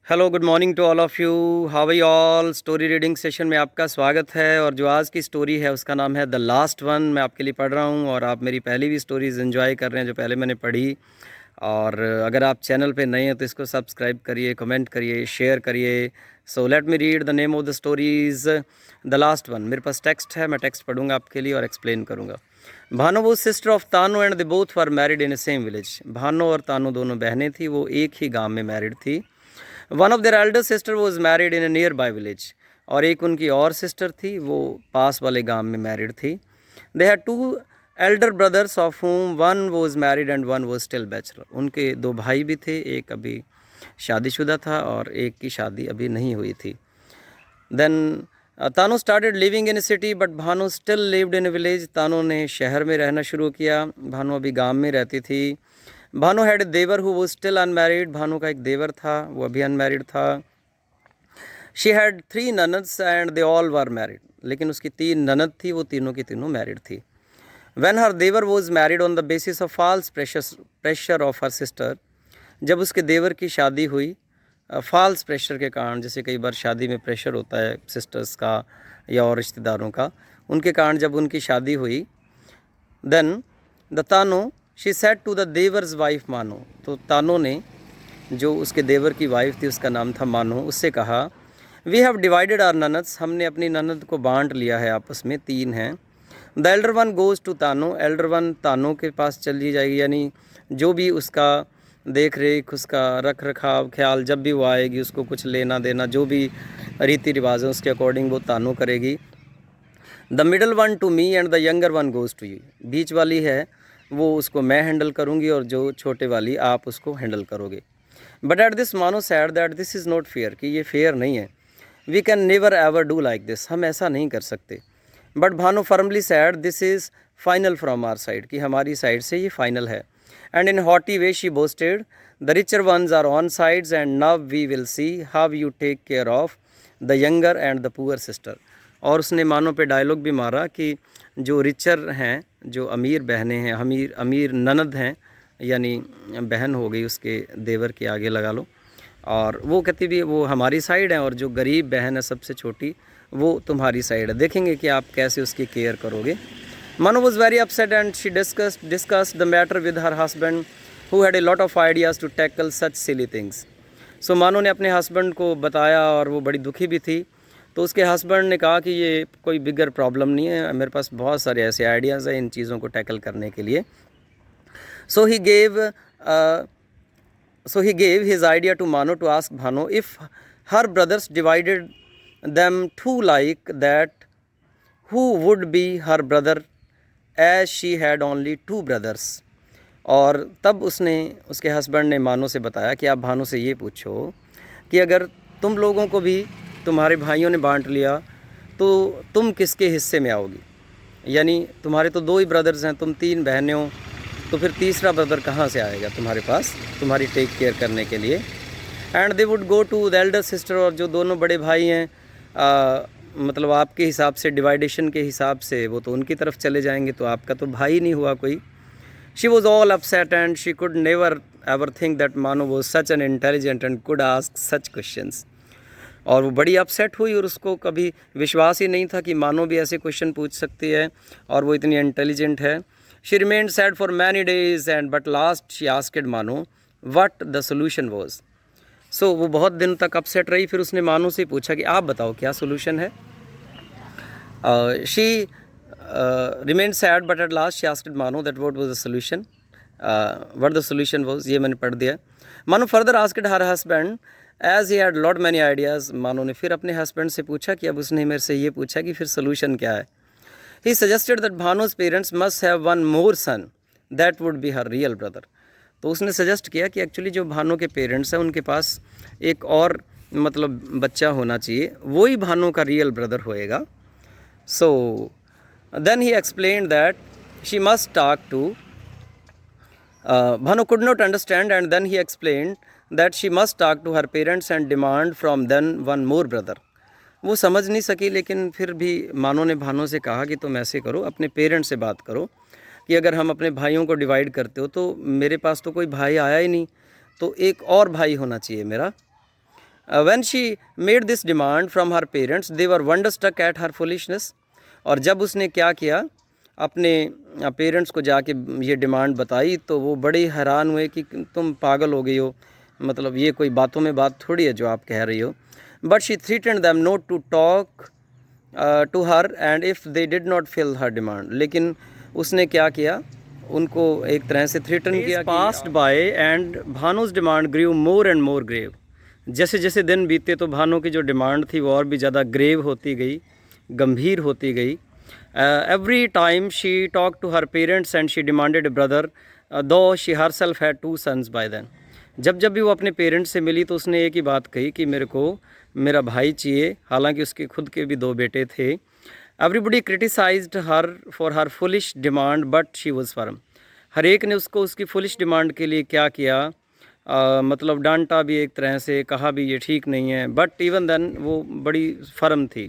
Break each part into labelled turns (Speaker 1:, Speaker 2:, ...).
Speaker 1: Hello good morning to all of you. How are you all. Story reading session में आपका स्वागत है। और जो आज की स्टोरी है उसका नाम है द लास्ट वन। मैं आपके लिए पढ़ रहा हूँ और आप मेरी पहली भी स्टोरीज़ एंजॉय कर रहे हैं जो पहले मैंने पढ़ी। और अगर आप चैनल पे नए हैं तो इसको सब्सक्राइब करिए, कमेंट करिए, शेयर करिए। So let me read the name of the stories the last one. मेरे पास टेक्स्ट है, मैं टेक्स्ट पढ़ूंगा आपके लिए और एक्सप्लेन करूँगा। Bhanu was sister of Tanu and they both were married in a same village. Bhanu और तानू दोनों बहनें थी, वो एक ही गाँव में मैरिड थी। One of their Elder sister was married in A near by village. और एक उनकी और सिस्टर थी, वो पास वाले गांव में मैरिड थी। They had two elder brothers of whom one was married and one was still bachelor. उनके दो भाई भी थे, एक अभी शादीशुदा था और एक की शादी अभी नहीं हुई थी। Then Tanu started living in a city but Bhanu still lived in a village. Tanu ने शहर में रहना शुरू किया, भानु अभी गांव में रहती थी। भानु हैड ए देवर who was still unmarried. Bhanu का एक देवर था, वो अभी अनमैरिड था। शी हैड 3 ननद्स and they all were married. लेकिन उसकी 3 ननद थी, वो तीनों की तीनों मैरिड थी। When her devar was married on the basis of false pressure of her sister. जब उसके देवर की शादी हुई फॉल्स प्रेशर के कारण, जैसे कई बार शादी में प्रेशर होता है सिस्टर्स का या और रिश्तेदारों का, उनके कारण जब उनकी शादी हुई, then the Tano she said to the देवर्स वाइफ मानो। तो तानो ने, जो उसके देवर की वाइफ थी उसका नाम था मानो, उससे कहा वी हैव डिवाइडेड आर ननद्स। हमने अपनी ननद को बांट लिया है, आपस में 3 हैं। The elder one goes to Tano. Elder one Tano के पास चली जाएगी, यानी जो भी उसका देख रेख, उसका रख रखाव, ख्याल, जब भी वो आएगी उसको कुछ लेना देना, जो भी रीति रिवाज है उसके अकॉर्डिंग वो तानो करेगी। The middle one to me and the younger one goes to you. बीच वाली है वो उसको मैं हैंडल करूँगी और जो छोटे वाली आप उसको हैंडल करोगे। But at this Mano said that this is not fair, कि ये फेयर नहीं है। We can never ever do like this, हम ऐसा नहीं कर सकते। But Bhanu firmly said this is final from our side, कि हमारी साइड से ये फाइनल है। And in haughty way she boasted the richer ones are on sides and now we will see how you take care of the younger and the poor sister. और उसने मानो पे dialogue भी मारा कि जो रिचर हैं, जो अमीर बहनें हैं, अमीर अमीर ननद हैं, यानी बहन हो गई उसके देवर के आगे लगा लो, और वो कहती भी वो हमारी साइड है, और जो गरीब बहन है सबसे छोटी वो तुम्हारी साइड है। देखेंगे कि आप कैसे उसकी केयर करोगे। Manu was very upset and she discussed the matter with her husband who had a lot of ideas to tackle such silly things. So मानो ने अपने हस्बैंड को बताया और वो बड़ी दुखी भी थी। तो उसके हस्बैंड ने कहा कि ये कोई बिगर प्रॉब्लम नहीं है, मेरे पास बहुत सारे ऐसे आइडियाज़ हैं इन चीज़ों को टैकल करने के लिए। So he gave his idea to Manu to ask Bhanu if her brothers divided them too like that, who would be her brother as she had only 2 brothers. और तब उसने, उसके हस्बैंड ने मानो से बताया कि आप भानु से ये पूछो कि अगर तुम लोगों को भी तुम्हारे भाइयों ने बांट लिया तो तुम किसके हिस्से में आओगी। यानी तुम्हारे तो 2 ही ब्रदर्स हैं, तुम 3 बहनें हो, तो फिर तीसरा ब्रदर कहाँ से आएगा तुम्हारे पास तुम्हारी टेक केयर करने के लिए। And they would go to the elder sister. और जो दोनों बड़े भाई हैं, मतलब आपके हिसाब से, डिवाइडेशन के हिसाब से, वो तो उनकी तरफ चले जाएंगे, तो आपका तो भाई नहीं हुआ कोई। She was all upset and she could never ever think that Mano was such an intelligent and could ask such questions. और वो बड़ी अपसेट हुई और उसको कभी विश्वास ही नहीं था कि मानो भी ऐसे क्वेश्चन पूछ सकती है और वो इतनी इंटेलिजेंट है। She remained sad for many days and but last she asked मानो व्हाट द सोल्यूशन वॉज। सो वो बहुत दिन तक अपसेट रही, फिर उसने मानो से पूछा कि आप बताओ क्या सोल्यूशन है। She remained sad but at last she asked Mano that what was the solution, what the solution was. ये मैंने पढ़ दिया। Mano further asked her husband as he had lot many ideas. Mano ने फिर अपने हस्बैंड से पूछा कि अब उसने मेरे से ये पूछा कि फिर सोल्यूशन क्या है। He suggested that Bhanu's parents must have one more son that would be her real brother. तो उसने सजेस्ट किया कि एक्चुअली जो भानु के पेरेंट्स हैं उनके पास एक और मतलब बच्चा होना चाहिए, वही भानु का रियल ब्रदर होएगा। So then he explained that she must talk to Bhanu could not understand and then he explained that she must talk to her parents and demand from them one more brother. वो समझ नहीं सकी, लेकिन फिर भी मानो ने भानु से कहा कि तुम ऐसे करो, अपने पेरेंट्स से बात करो कि अगर हम अपने भाइयों को डिवाइड करते हो तो मेरे पास तो कोई भाई आया ही नहीं, तो एक और भाई होना चाहिए मेरा। When she made this demand from her parents, they were wonderstruck at her foolishness. और जब उसने क्या किया, अपने पेरेंट्स को जाके ये डिमांड बताई, तो वो बड़े हैरान हुए कि तुम पागल हो गई हो, मतलब ये कोई बातों में बात थोड़ी है जो आप कह रही हो. But she threatened them not to talk to her and if they did not fill her demand. लेकिन उसने क्या किया, उनको एक तरह से थ्रेटन किया. Passed by and Bhanu's demand grew more and more grave. जैसे जैसे दिन बीते तो भानु की जो डिमांड थी वो और भी ज़्यादा ग्रेव होती गई, गंभीर होती गई. Every time she talk to her parents and she demanded a brother, though she herself had 2 sons by then. जब जब भी वो अपने पेरेंट्स से मिली तो उसने एक ही बात कही कि मेरे को मेरा भाई चाहिए, हालांकि उसके खुद के भी 2 बेटे थे. Everybody criticized her for her foolish demand but she was firm. हर एक ने उसको उसकी फुलिश डिमांड के लिए क्या किया, मतलब डांटा भी एक तरह से, कहा भी ये ठीक नहीं है, बट इवन देन वो बड़ी फर्म थी.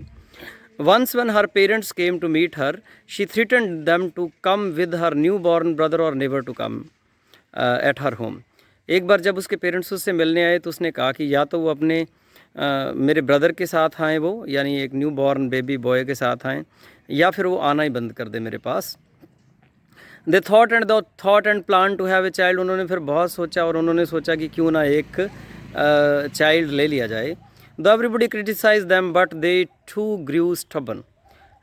Speaker 1: Once when her parents came to meet her, she threatened them to come with her newborn brother or never to come at her home. एक बार जब उसके पेरेंट्स उससे मिलने आए तो उसने कहा कि या तो वो अपने मेरे ब्रदर के साथ आएँ, वो यानी एक न्यू बॉर्न बेबी बॉय के साथ आएँ, या फिर वो आना ही बंद कर दे मेरे पास. They thought and plan to have a child. उन्होंने फिर बहुत सोचा और उन्होंने सोचा कि क्यों ना एक चाइल्ड ले लिया जाए. The everybody criticize them but they too grew stubborn.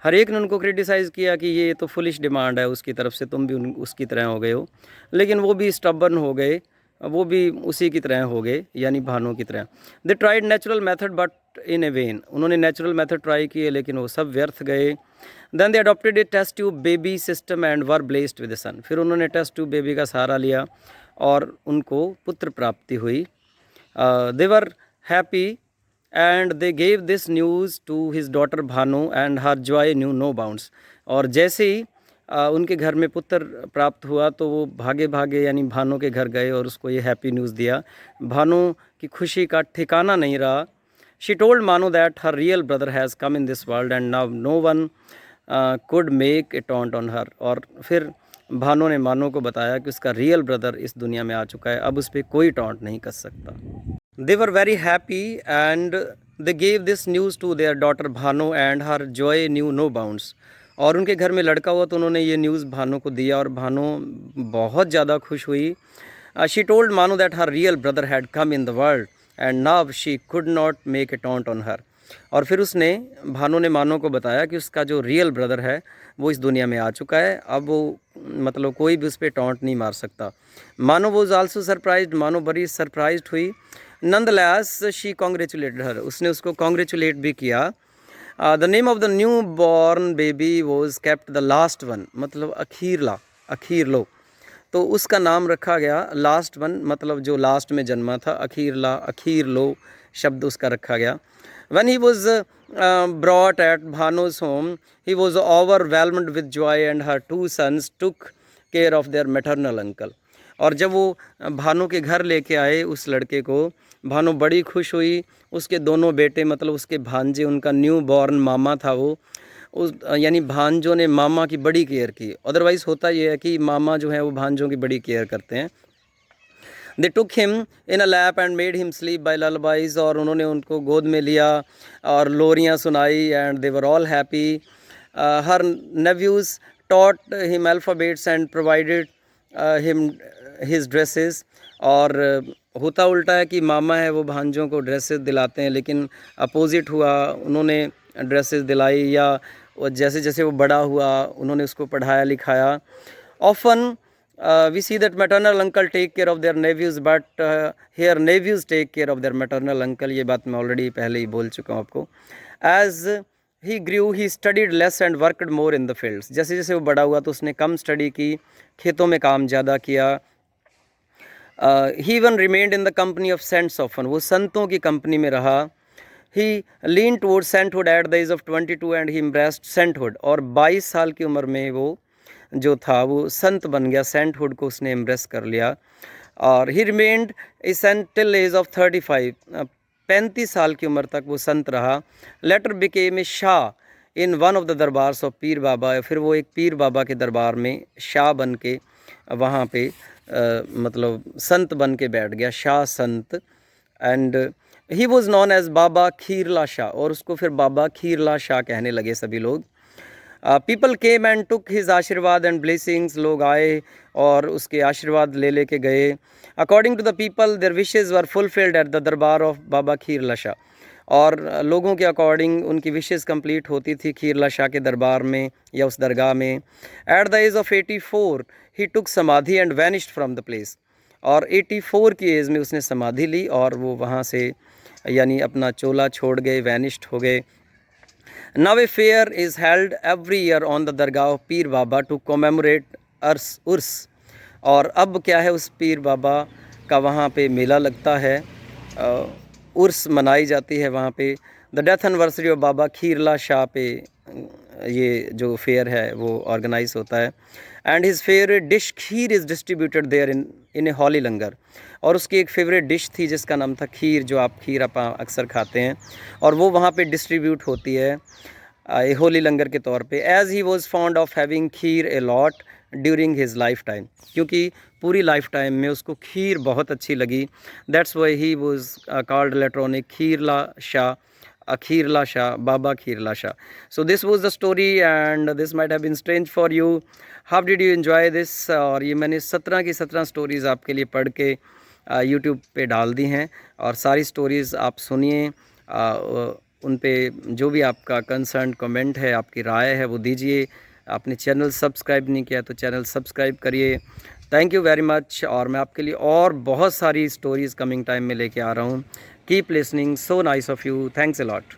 Speaker 1: हर एक ने उनको क्रिटिसाइज़ किया कि ये तो फुलिश डिमांड है उसकी तरफ से, तुम भी उसकी तरह हो गए हो. लेकिन वो भी स्टबन हो गए, वो भी उसी की तरह हो गए, यानी भानु की तरह. They tried natural method but in a vain. उन्होंने नेचुरल मेथड ट्राई किए लेकिन वो सब व्यर्थ गए. Then they adopted a test tube baby system and were blessed with son. फिर उन्होंने टेस्ट ट्यूब बेबी का सहारा लिया और उनको पुत्र प्राप्ति हुई. They were happy and they gave this news to his daughter Bhanu and her joy knew no bounds. और जैसे ही उनके घर में पुत्र प्राप्त हुआ तो वो भागे भागे यानी भानु के घर गए और उसको ये हैप्पी न्यूज़ दिया. भानु की खुशी का ठिकाना नहीं रहा. She told Mano that her real brother has come in this world and now no one could make a taunt on her. और फिर भानु ने मानो को बताया कि उसका रियल ब्रदर इस दुनिया में आ चुका है, अब उस पर कोई टॉन्ट नहीं कर सकता. They were very happy and they gave this news to their daughter Bhanu and her joy knew no bounds. और उनके घर में लड़का हुआ तो उन्होंने ये न्यूज़ भानु को दिया और भानु बहुत ज़्यादा खुश हुई. She told Manu that her real brother had come in the world and now she could not make a taunt on her. और फिर उसने भानु ने मानो को बताया कि उसका जो रियल ब्रदर है वो इस दुनिया में आ चुका है, अब वो मतलब कोई भी उस पर टॉन्ट नहीं मार सकता. मानो वॉज आल्सो सरप्राइज्ड. मानो बड़ी सरप्राइज्ड हुई. नंदलैस शी कॉन्ग्रेचुलेटेड हर. उसने उसको कॉन्ग्रेचुलेट भी किया. The name of the new born baby was kept the last one, मतलब अखीर लो. तो उसका नाम रखा गया लास्ट वन, मतलब जो लास्ट में जन्मा था. अखीर लो शब्द उसका रखा गया. When he was brought at Bhanu's home, he was overwhelmed with joy and her 2 sons took care of their maternal uncle. और जब वो भानु के घर लेके आए उस लड़के को, भानु बड़ी खुश हुई. उसके दोनों बेटे मतलब उसके भांजे, उनका न्यू बॉर्न मामा था वो, उस यानी भांजों ने मामा की बड़ी केयर की. अदरवाइज़ होता ये है कि मामा जो है वो भांजों की बड़ी केयर करते हैं. They took him in a lap and made him sleep by lullabies. और उन्होंने उनको गोद में लिया और लोरियाँ सुनाई and they were all happy. Her nephews taught him alphabets and provided him his dresses. और होता उल्टा है कि मामा है वो भांजों को ड्रेसेस दिलाते हैं, लेकिन अपोजिट हुआ, उन्होंने ड्रेसेस दिलाई या जैसे जैसे वो बड़ा हुआ उन्होंने उसको पढ़ाया लिखाया. Often we see that maternal uncle take care of their nephews but here nephews take care of their maternal uncle. ये बात मैं ऑलरेडी पहले ही बोल चुका हूँ आपको. as he grew he studied less and worked more in the fields. जैसे जैसे वो बड़ा हुआ तो उसने कम स्टडी की, खेतों में काम ज़्यादा किया. he even remained in the company of saints often. वो संतों की कंपनी में रहा. he leaned towards sainthood at the age of 22 and he embraced sainthood. और 22 साल की उम्र में वो जो था वो संत बन गया, सेंटहुड को उसने एम्ब्रेस कर लिया. और he remained a saint till age of 35. 35 साल की उम्र तक वो संत रहा. Later became a Shah in one of the दरबार्स ऑफ पीर बाबा. फिर वो एक पीर बाबा के दरबार में शाह बन के वहाँ पे मतलब संत बन के बैठ गया, शाह संत. And he was known as Baba Khirla Shah, और उसको फिर बाबा खीरला शाह कहने लगे सभी लोग। People came and took his ashirwad and blessings, लोग आए और उसके आशीर्वाद ले लेके गए। According to the people their wishes were fulfilled at the darbar of Baba Khirla Shah, और लोगों के अकॉर्डिंग उनकी विशेज़ कंप्लीट होती थी खीरला शाह के दरबार में या उस दरगाह में। एट द एज ऑफ 84 ही टुक समाधि and vanished from the place, और 84 की एज में उसने समाधि ली और वो वहाँ से यानी अपना चोला छोड़ गए, वैनिश्ड हो गए। Now a fair is held every year on the Dargah of Pir Baba to commemorate उर्स, और अब क्या है, उस पीर बाबा का वहाँ पे मेला लगता है, उर्स मनाई जाती है वहाँ पे। The death anniversary of Baba Khirla Shah पे ये जो फेयर है वो ऑर्गेनाइज होता है। And his favourite dish kheer is distributed there in a holy langar, और उसकी एक फेवरेट डिश थी जिसका नाम था खीर, जो आप खीर आप अक्सर खाते हैं, और वो वहाँ पे डिस्ट्रीब्यूट होती है ए होली लंगर के तौर पे। As he was fond of having kheer a lot during his life time, क्योंकि पूरी लाइफ टाइम में उसको खीर बहुत अच्छी लगी। That's why he was called electronic Khirla Shah, Khirla Shah, Baba Khirla Shah. So this was the story and this might have been strange for you. How did you enjoy this? और ये मैंने 17 की 17 stories आपके लिए पढ़ के YouTube पे डाल दी हैं, और सारी स्टोरीज़ आप सुनिए, उन पे जो भी आपका कंसर्न कमेंट है, आपकी राय है वो दीजिए। आपने चैनल सब्सक्राइब नहीं किया तो चैनल सब्सक्राइब करिए। थैंक यू वेरी मच, और मैं आपके लिए और बहुत सारी स्टोरीज़ कमिंग टाइम में लेके आ रहा हूँ। Keep listening. So nice of you. Thanks a lot.